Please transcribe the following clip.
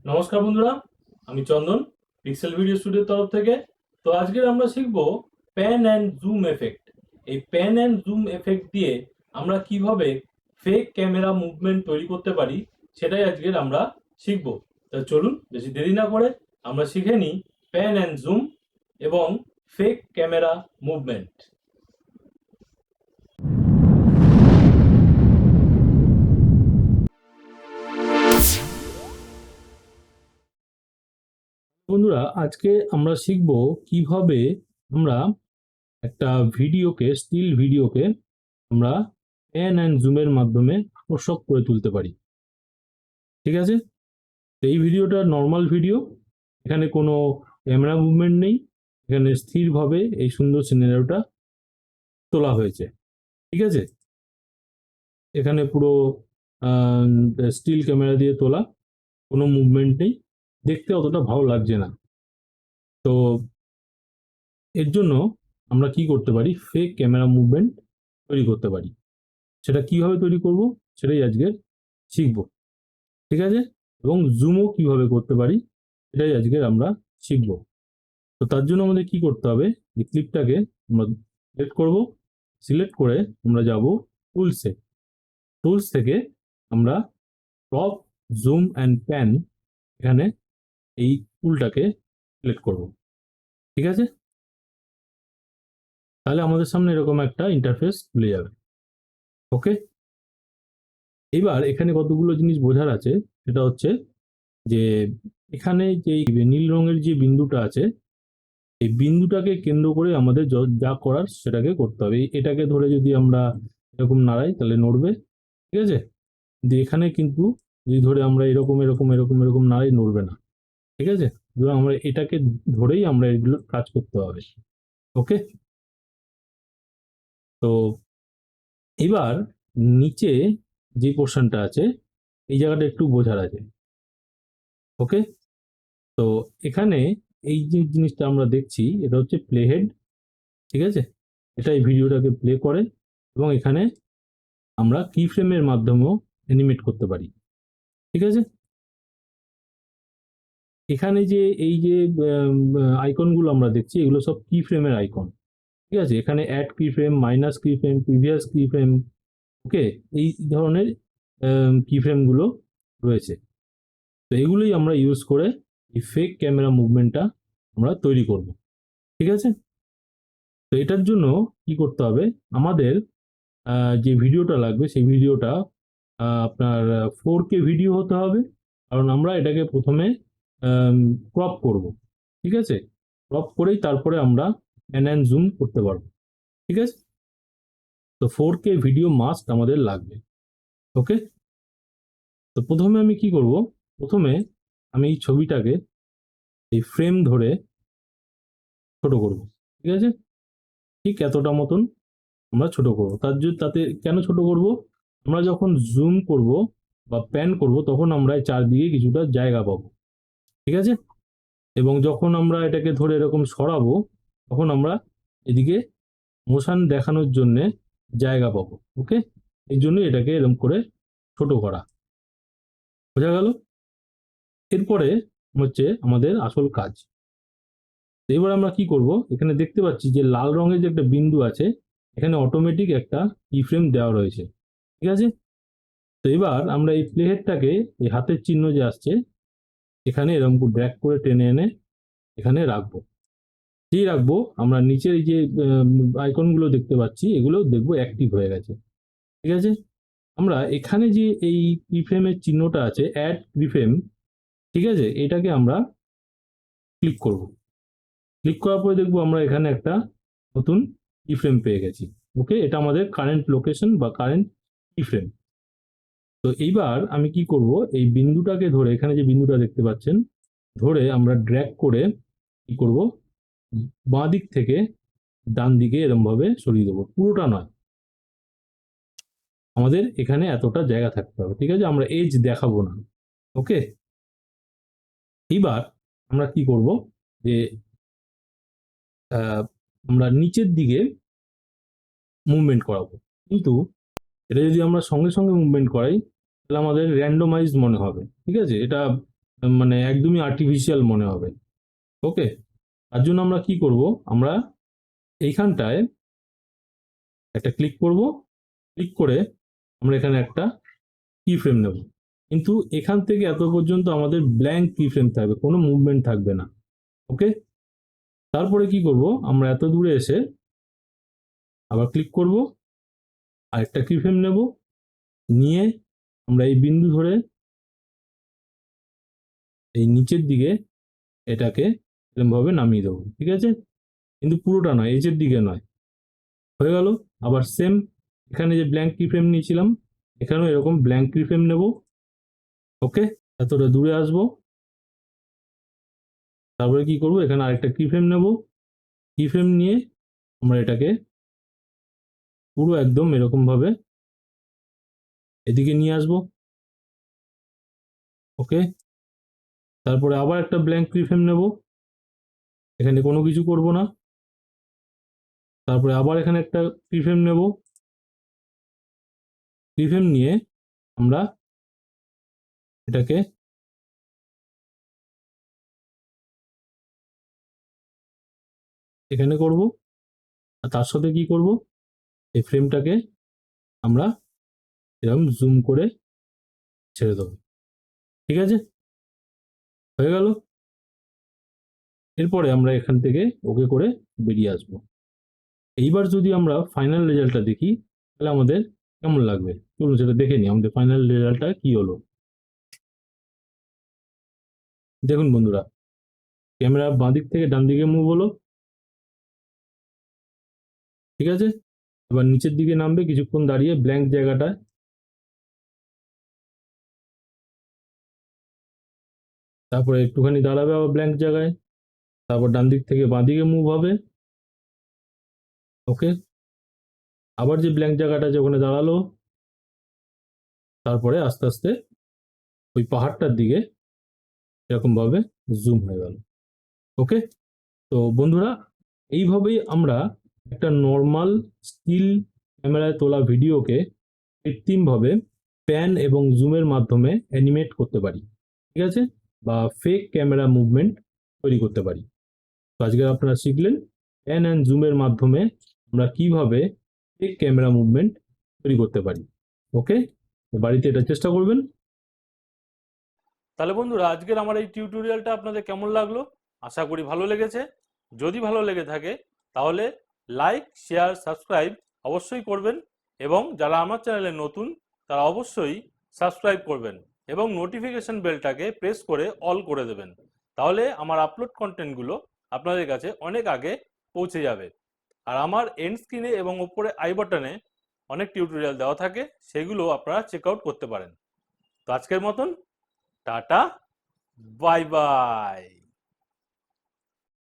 নমস্কার বন্ধুরা, আমি চন্দন পিক্সেল ভিডিও স্টুডিওর তরফ থেকে। তো আজকে আমরা শিখব প্যান অ্যান্ড জুম এফেক্ট। এই প্যান অ্যান্ড জুম এফেক্ট দিয়ে আমরা কিভাবে ফেক ক্যামেরা মুভমেন্ট তৈরি করতে পারি সেটাই আজকের আমরা শিখব। তা চলুন বেশি দেরি না করে আমরা শিখে নিই প্যান অ্যান্ড জুম এবং ফেক ক্যামেরা মুভমেন্ট। বন্ধুরা, আজকে আমরা শিখব কিভাবে আমরা একটা স্টিল ভিডিওকে আমরা প্যান অ্যান্ড জুমের মাধ্যমে আকর্ষক করে তুলতে পারি। ঠিক আছে, তো এই ভিডিওটা নর্মাল ভিডিও, এখানে কোনো ক্যামেরা মুভমেন্ট নেই, এখানে স্থিরভাবে এই সুন্দর সিনারিওটা তোলা হয়েছে। ঠিক আছে, এখানে পুরো স্টিল ক্যামেরা দিয়ে তোলা, কোনো মুভমেন্ট নেই, দেখতে অতটা ভালো লাগছে না। তো এর জন্য আমরা কি করতে পারি, ফেক ক্যামেরা মুভমেন্ট তৈরি করতে পারি। সেটা কিভাবে তৈরি করব সেটাই আজকের শিখব। ঠিক আছে, এবং জুমও কিভাবে করতে পারি সেটাই আজকের আমরা শিখব। তো তার জন্য আমাদের কি করতে হবে, এই ক্লিপটাকে আমরা সিলেক্ট করব, সিলেক্ট করে আমরা যাব টুলসে। টুলস থেকে আমরা ক্রপ, জুম অ্যান্ড প্যান, এখানে এই টুলটাকে সিলেক্ট করব। ঠিক আছে, তাহলে আমাদের সামনে এরকম একটা ইন্টারফেস খুলে যাবে। ওকে, এবার এখানে কতগুলো জিনিস বোঝার আছে। সেটা হচ্ছে যে এখানে যে নীল রঙের যে বিন্দুটা আছে, এই বিন্দুটাকে কেন্দ্র করে আমাদের যা করার সেটাকে করতে হবে। এটাকে ধরে যদি আমরা এরকম নাড়াই তাহলে নড়বে। ঠিক আছে, কিন্তু এখানে কিন্তু যদি ধরে আমরা এরকম এরকম এরকম এরকম নাড়াই, নড়বে না। ঠিক আছে, এবং আমরা এটাকে ধরেই আমরা এগুলো কাজ করতে হবে। ওকে, তো এবার নিচে যে পোর্শনটা আছে এই জায়গাটা একটু বোঝার আছে। ওকে, তো এখানে এই যে জিনিসটা আমরা দেখছি এটা হচ্ছে প্লে হেড। ঠিক আছে, এটা এই ভিডিওটাকে প্লে করে এবং এখানে আমরা কি ফ্রেমের মাধ্যমেও অ্যানিমেট করতে পারি। ঠিক আছে, এখানে যে এই যে আইকনগুলো আমরা দেখছি এগুলো সব কি ফ্রেমের আইকন। ঠিক আছে, এখানে অ্যাড কি ফ্রেম, মাইনাস কি ফ্রেম, প্রিভিয়াস কি ফ্রেম, ওকে, এই ধরনের কি ফ্রেমগুলো রয়েছে। তো এগুলোই আমরা ইউজ করে এই ফেক ক্যামেরা মুভমেন্টটা আমরা তৈরি করব। ঠিক আছে, তো এটার জন্য কি করতে হবে, আমাদের যে ভিডিওটা লাগবে সেই ভিডিওটা আপনার 4K ভিডিও হতে হবে, কারণ আমরা এটাকে প্রথমে ক্রপ করব। ঠিক আছে, ক্রপ করেই তারপরে আমরা প্যান অ্যান্ড জুম করতে পারবো। ঠিক আছে, তো 4K ভিডিও মাস্ট আমাদের লাগবে। ওকে, তো প্রথমে আমি কি করব, প্রথমে আমি এই ছবিটাকে এই ফ্রেম ধরে ছোট করব। ঠিক আছে, ঠিক এতটা মতন আমরা ছোট করব। তাতে কেন ছোট করব, আমরা যখন জুম করব বা প্যান করব তখন আমরা চারদিকে কিছুটা জায়গা পাবো। ঠিক আছে, এবং যখন আমরা এটাকে ধরে এরকম সরাবো তখন আমরা এদিকে মোশন দেখানোর জন্য জায়গা পাবো। ওকে, এই জন্য এটাকে এরকম করে ছোট করা। বোঝা গেল? এরপরে হচ্ছে আমাদের আসল কাজ। এবার আমরা কি করব, এখানে দেখতে পাচ্ছি যে লাল রঙের যে একটা বিন্দু আছে, এখানে অটোমেটিক একটা কিফ্রেম দেওয়া রয়েছে। ঠিক আছে, তো এবার আমরা এই প্লেহেডটাকে, এই হাতের চিহ্ন যে আসছে এখানে এরকম ড্র্যাগ করে টেনে এনে এখানে রাখবো। যেই রাখবো আমরা নিচের এই যে আইকনগুলো দেখতে পাচ্ছি এগুলো দেখবো অ্যাক্টিভ হয়ে গেছে। ঠিক আছে, আমরা এখানে যে এই কিফ্রেমের চিহ্নটা আছে, অ্যাড কিফ্রেম, ঠিক আছে, এটাকে আমরা ক্লিক করব। ক্লিক করার পরে দেখবো আমরা এখানে একটা নতুন কিফ্রেম পেয়ে গেছি। ওকে, এটা আমাদের কারেন্ট লোকেশন বা কারেন্ট কিফ্রেম। তো এইবার আমি কি করব, এই বিন্দুটাকে ধরে, এখানে যে বিন্দুটা দেখতে পাচ্ছেন, ধরে আমরা ড্র্যাগ করে কি করব, বাঁ দিক থেকে ডান দিকে এরকম ভাবে সরিয়ে দেবো, পুরোটা নয়, আমাদের এখানে এতটা জায়গা থাকতে হবে। ঠিক আছে, আমরা এজ দেখাবো না। ওকে, এবার আমরা কি করব, যে আমরা নিচের দিকে মুভমেন্ট করাবো, কিন্তু এটা যদি আমরা সঙ্গে সঙ্গে মুভমেন্ট করাই তাহলে আমাদের র্যান্ডমাইজ মনে হবে। ঠিক আছে, এটা মানে একদমই আর্টিফিশিয়াল মনে হবে। ওকে, তার জন্য আমরা কি করব, আমরা এইখানটায় একটা ক্লিক করব, ক্লিক করে আমরা এখানে একটা কি ফ্রেম নেব, কিন্তু এখান থেকে এত পর্যন্ত আমাদের ব্ল্যাঙ্ক কি ফ্রেম থাকবে, কোনো মুভমেন্ট থাকবে না। ওকে, তারপরে কি করব, আমরা এত দূরে এসে আবার ক্লিক করব, আরেকটা কি ফ্রেম নেব, নিয়ে আমরা এই বিন্দু ধরে এই নিচের দিকে এটাকে এরকমভাবে নামিয়ে দেবো, ঠিক আছে, কিন্তু পুরোটা নয়, এজের দিকে নয়। হয়ে গেল। আবার সেম, এখানে যে ব্ল্যাঙ্ক কি ফ্রেম নিয়েছিলাম, এখানেও এরকম ব্ল্যাঙ্ক কি ফ্রেম নেব। ওকে, এতটা দূরে আসবো, তারপরে কি করব, এখানে আরেকটা কি ফ্রেম নেব, কি ফ্রেম নিয়ে আমরা এটাকে পুরো একদম এরকম ভাবে এদিকে নিয়ে আসবো। ওকে, তারপরে আবার একটা ব্ল্যাঙ্ক কি ফ্রেম নেব, এখানে কোনো কিছু করব না, তারপরে আবার এখানে একটা কি ফ্রেম নেব, কি ফ্রেম নিয়ে আমরা এটাকে এখানে করব, আর তার সাথে কি করব, এই ফ্রেমটাকে আমরা এরকম জুম করে ছেড়ে দেবো, ঠিক আছে, হয়ে গেল। এরপরে আমরা এখান থেকে ওকে করে বেরিয়ে আসবো। এইবার যদি আমরা ফাইনাল রেজাল্টটা দেখি, তাহলে আমাদের কেমন লাগবে, চলুন সেটা দেখে নিই আমাদের ফাইনাল রেজাল্টটা কি হলো। দেখুন বন্ধুরা, ক্যামেরা বাঁ দিক থেকে ডান দিকে মুভ হলো, ঠিক আছে, এবার নিচের দিকে নামবে কিছুক্ষণ দাঁড়িয়ে ব্ল্যাঙ্ক জায়গাটায়, তারপরে একটুখানি দাঁড়াবে আবার ব্ল্যাঙ্ক জায়গায়, তারপর ডান দিক থেকে বাঁ দিকে মুভ হবে। ওকে, আবার যে ব্ল্যাঙ্ক জায়গাটা আছে ওখানে দাঁড়ালো, তারপরে আস্তে আস্তে ওই পাহাড়টার দিকে এরকম ভাবে জুম হয়ে গেল। ওকে, তো বন্ধুরা, এইভাবেই আমরা একটা নর্মাল স্টিল ক্যামেরায় তোলা ভিডিওকে কৃত্রিমভাবে প্যান এবং জুমের মাধ্যমে অ্যানিমেট করতে পারি, ঠিক আছে, বা ফেক ক্যামেরা মুভমেন্ট তৈরি করতে পারি। তো আজকে আপনারা শিখলেন প্যান অ্যান্ড জুমের মাধ্যমে আমরা কিভাবে ফেক ক্যামেরা মুভমেন্ট তৈরি করতে পারি। ওকে, বাড়িতে এটা চেষ্টা করবেন। তাহলে বন্ধুরা, আজকের আমার এই টিউটোরিয়ালটা আপনাদের কেমন লাগলো? আশা করি ভালো লেগেছে। যদি ভালো লেগে থাকে তাহলে লাইক, শেয়ার, সাবস্ক্রাইব অবশ্যই করবেন, এবং যারা আমার চ্যানেলে নতুন তারা অবশ্যই সাবস্ক্রাইব করবেন এবং নোটিফিকেশন বেলটাকে প্রেস করে অল করে দেবেন। তাহলে আমার আপলোড কন্টেন্টগুলো আপনাদের কাছে অনেক আগে পৌঁছে যাবে। আর আমার এন্ড স্ক্রিনে এবং ওপরে আই বাটনে অনেক টিউটোরিয়াল দেওয়া থাকে, সেগুলো আপনারা চেক আউট করতে পারেন। তো আজকের মতন টাটা, বাই বাই।